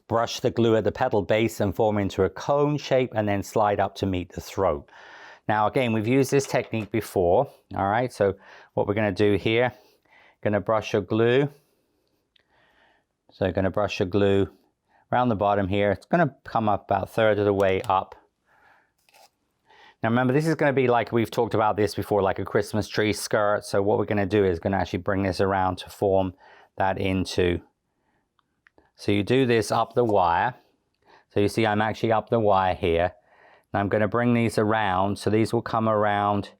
brush the glue at the petal base and form into a cone shape, and then slide up to meet the throat. Now again, we've used this technique before, all right? So what we're going to do here, going to brush your glue. So you're going to brush your glue around the bottom here. It's going to come up about 1/3 of the way up. Now remember, this is going to be like, we've talked about this before, like a Christmas tree skirt. So what we're going to do is going to actually bring this around to form that into. So you do this up the wire. So you see I'm actually up the wire here. Now I'm going to bring these around. So these will come around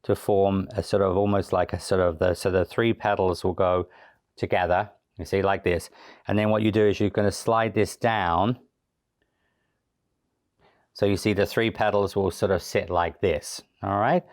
to form a sort of almost like a sort of so the 3 petals will go together. You see, like this. And then what you do is you're going to slide this down. So you see the 3 petals will sort of sit like this, all right?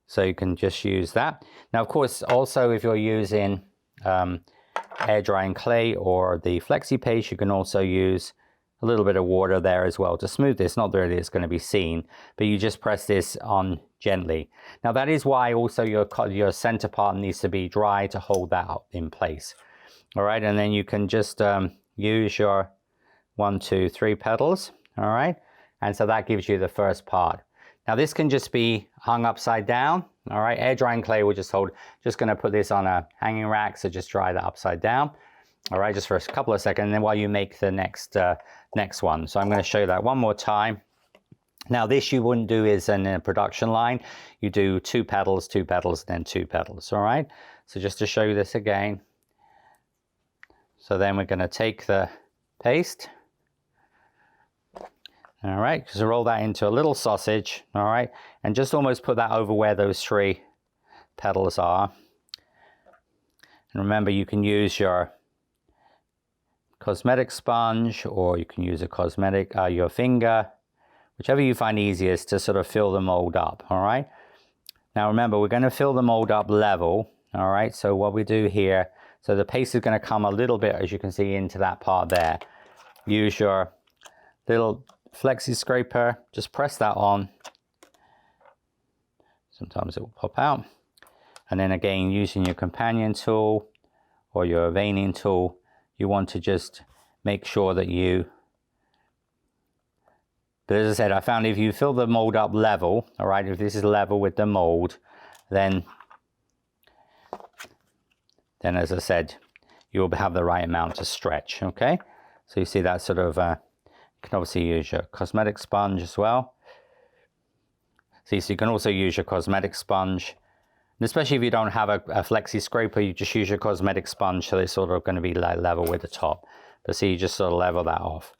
So you can just use that. Now, of course, also if you're using air drying clay or the flexi paste, you can also use a little bit of water there as well to smooth this. Not that it's going to be seen, but you just press this on gently. Now that is why also your center part needs to be dry to hold that up in place. All right, and then you can just use your 1, 2, 3 petals. All right, and so that gives you the first part. Now this can just be hung upside down. All right, air drying clay will just hold. Just going to put this on a hanging rack, so just dry that upside down. All right, just for a couple of seconds, and then while you make the next one. So I'm going to show you that one more time. Now this you wouldn't do is in a production line. You do 2 petals, 2 petals, then 2 petals. All right, so just to show you this again. So then we're going to take the paste. All right, just roll that into a little sausage, all right, and just almost put that over where those 3 petals are. And remember, you can use your cosmetic sponge, or you can use your finger, whichever you find easiest to sort of fill the mold up, all right? Now remember, we're going to fill the mold up level, all right? So what we do here, so the paste is going to come a little bit, as you can see, into that part there. Use your little flexi scraper, just press that on. Sometimes it will pop out. And then again, using your companion tool or your veining tool, you want to just make sure that you But as I said, I found if you fill the mold up level, all right, if this is level with the mold, then as I said, you'll have the right amount to stretch, okay? So you see that sort of, you can obviously use your cosmetic sponge as well. So you can also use your cosmetic sponge, and especially if you don't have a flexi scraper, you just use your cosmetic sponge, so it's sort of going to be level with the top. But see, you just sort of level that off.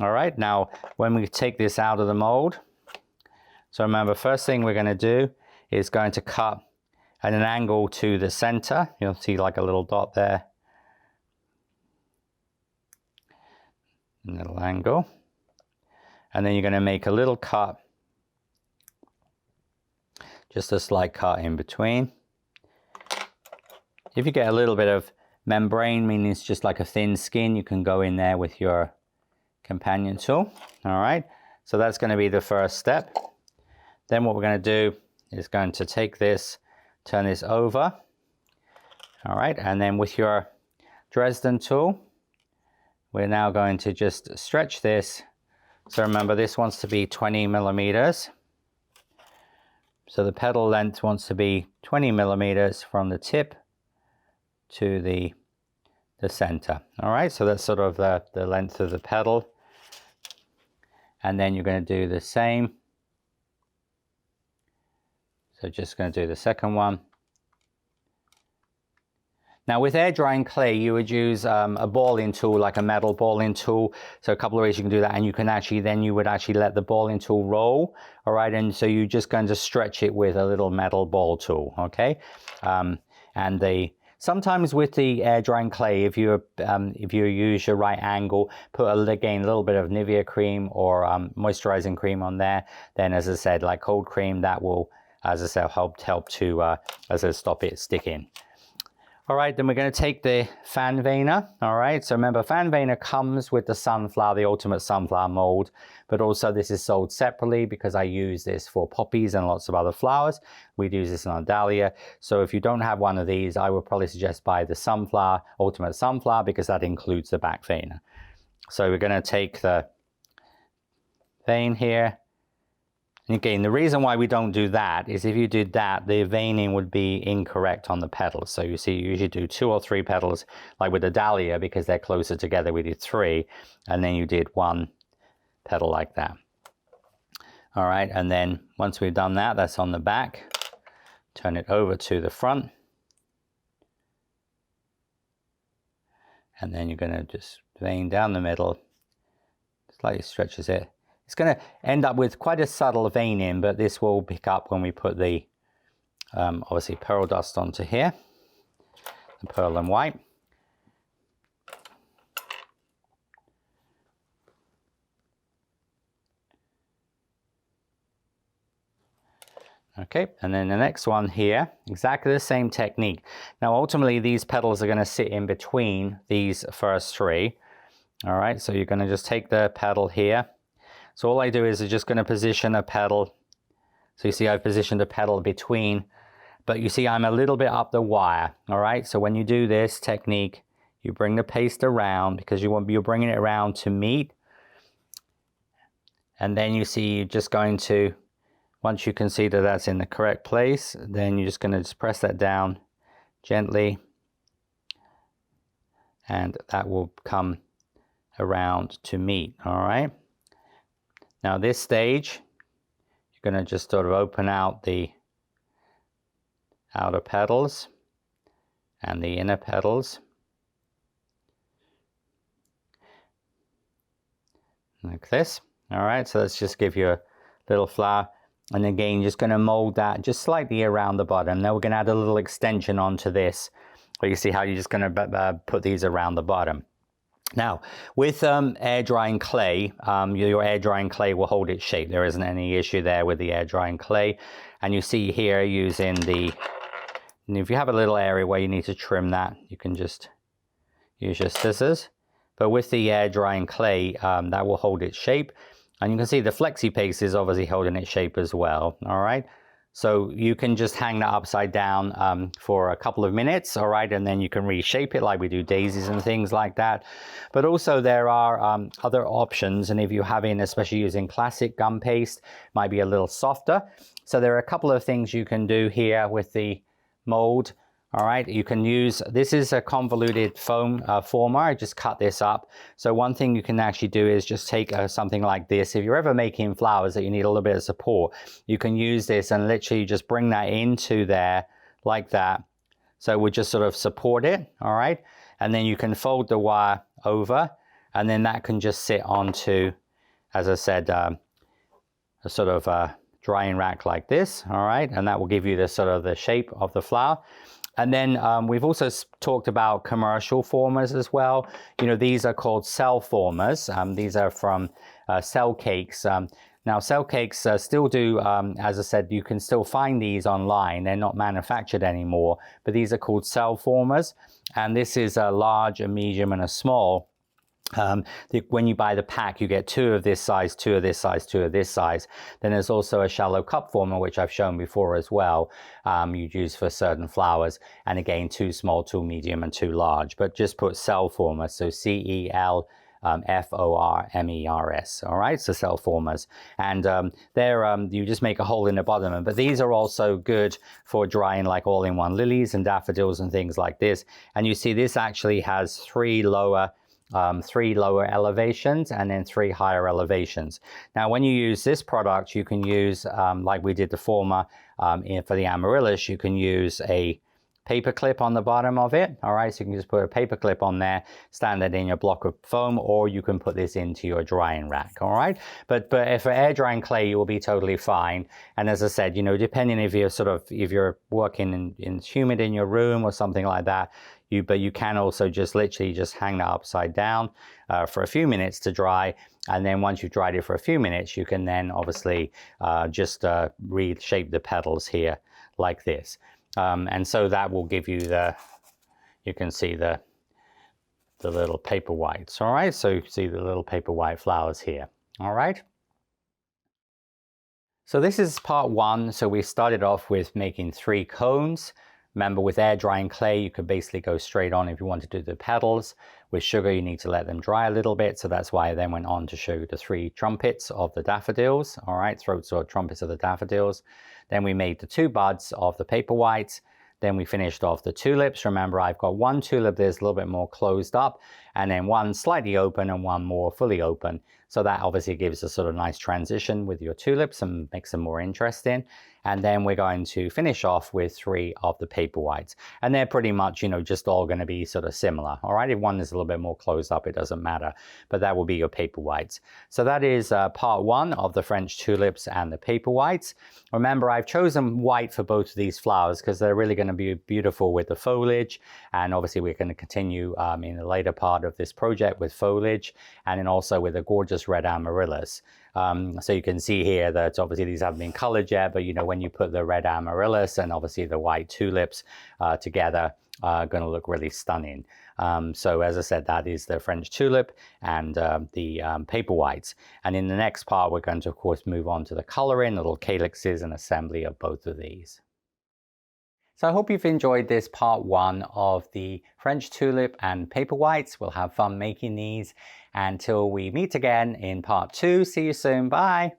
All right, now when we take this out of the mold, so remember, first thing we're going to do is going to cut at an angle to the center. You'll see like a little dot there. A little angle. And then you're going to make a little cut, just a slight cut in between. If you get a little bit of membrane, meaning it's just like a thin skin, you can go in there with your companion tool. All right, so that's going to be the first step. Then what we're going to do is going to take this, turn this over. All right, and then with your Dresden tool, we're now going to just stretch this. So remember, this wants to be 20 millimeters. So the petal length wants to be 20 millimeters from the tip to the center. All right, so that's sort of the length of the petal. And then you're going to do the same. So just going to do the second one. Now with air drying clay, you would use a balling tool, like a metal balling tool. So a couple of ways you can do that, and you can actually, then you would actually let the balling tool roll, all right? And so you're just going to stretch it with a little metal ball tool, okay? Sometimes with the air drying clay, if you use your right angle, put again a little bit of Nivea cream or moisturizing cream on there. Then, as I said, like cold cream, that will, as I said, help to stop it sticking. All right, then we're going to take the fan veiner. All right, so remember, fan veiner comes with the sunflower, the ultimate sunflower mold, but also this is sold separately because I use this for poppies and lots of other flowers. We'd use this on dahlia. So if you don't have one of these, I would probably suggest buy the sunflower, ultimate sunflower, because that includes the back veiner. So we're going to take the vein here. And again, the reason why we don't do that is if you did that, the veining would be incorrect on the petals. So you see, you usually do 2 or 3 petals, like with the dahlia, because they're closer together, we did 3, and then you did 1 petal like that. All right, and then once we've done that, that's on the back. Turn it over to the front. And then you're going to just vein down the middle, slightly stretches it. It's going to end up with quite a subtle veining, but this will pick up when we put the, obviously, pearl dust onto here, the pearl and white. Okay, and then the next one here, exactly the same technique. Now, ultimately, these petals are going to sit in between these first 3. All right, so you're going to just take the petal here. So all I do is I'm just going to position a petal. So you see I've positioned a petal between, but you see I'm a little bit up the wire. All right, so when you do this technique, you bring the paste around because you're bringing it around to meet. And then you see you're just going to, once you can see that that's in the correct place, then you're just going to just press that down gently. And that will come around to meet, all right? Now this stage, you're going to just sort of open out the outer petals and the inner petals. Like this. All right, so let's just give you a little flower. And again, just going to mold that just slightly around the bottom. Now we're going to add a little extension onto this. But you see how you're just going to put these around the bottom. Now, with air drying clay, your air drying clay will hold its shape. There isn't any issue there with the air drying clay. And you see here using and if you have a little area where you need to trim that, you can just use your scissors. But with the air drying clay, that will hold its shape. And you can see the flexi paste is obviously holding its shape as well. All right. So you can just hang that upside down for a couple of minutes, all right, and then you can reshape it like we do daisies and things like that. But also there are other options, and if you're having, especially using classic gum paste, might be a little softer. So there are a couple of things you can do here with the mold. All right, you can use, this is a convoluted foam former. I just cut this up. So one thing you can actually do is just take something like this. If you're ever making flowers that you need a little bit of support, you can use this and literally just bring that into there like that. So we'll just sort of support it, all right? And then you can fold the wire over, and then that can just sit onto, as I said, a sort of drying rack like this, all right? And that will give you the sort of the shape of the flower. And then we've also talked about commercial formers as well. You know, these are called cell formers. These are from cell cakes. Now, cell cakes still do, as I said, you can still find these online. They're not manufactured anymore, but these are called cell formers. And this is a large, a medium, and a small. When you buy the pack, you get 2 of this size, 2 of this size, 2 of this size. Then there's also a shallow cup former, which I've shown before as well. You use for certain flowers, and again 2 small, 2 medium, and 2 large. But just put cell former, so CEL formers, all right, so cell formers, and you just make a hole in the bottom. But these are also good for drying like all-in-one lilies and daffodils and things like this. And you see this actually has 3 lower elevations and then 3 higher elevations. Now, when you use this product, you can use, like we did the former for the amaryllis, you can use a paper clip on the bottom of it, all right? So you can just put a paper clip on there, stand it in your block of foam, or you can put this into your drying rack, all right? But for air drying clay, you will be totally fine. And as I said, you know, depending if you're working in humid in your room or something like that, but you can also just literally just hang that upside down for a few minutes to dry. And then once you've dried it for a few minutes, you can then obviously just reshape the petals here like this. And so that will give you you can see the little paper whites, all right? So you can see the little paper white flowers here, all right? So this is part 1. So we started off with making 3 cones. Remember, with air drying clay, you could basically go straight on if you want to do the petals. With sugar, you need to let them dry a little bit. So that's why I then went on to show you the 3 trumpets of the daffodils, all right, throats or trumpets of the daffodils. Then we made the 2 buds of the paper whites. Then we finished off the tulips. Remember, I've got 1 tulip that's a little bit more closed up, and then 1 slightly open and 1 more fully open. So that obviously gives a sort of nice transition with your tulips and makes them more interesting. And then we're going to finish off with 3 of the paper whites. And they're pretty much, you know, just all going to be sort of similar. All right, if one is a little bit more closed up, it doesn't matter. But that will be your paper whites. So that is part 1 of the French tulips and the paper whites. Remember, I've chosen white for both of these flowers because they're really going to be beautiful with the foliage. And obviously we're going to continue in the later part of this project with foliage, and then also with a gorgeous red amaryllis. So you can see here that obviously these haven't been colored yet, but you know, when you put the red amaryllis and obviously the white tulips together, going to look really stunning. So as I said, that is the French tulip and the paper whites. And in the next part, we're going to, of course, move on to the coloring, little calyxes and assembly of both of these. So I hope you've enjoyed this part 1 of the French tulip and paper whites. We'll have fun making these. Until we meet again in part 2. See you soon. Bye.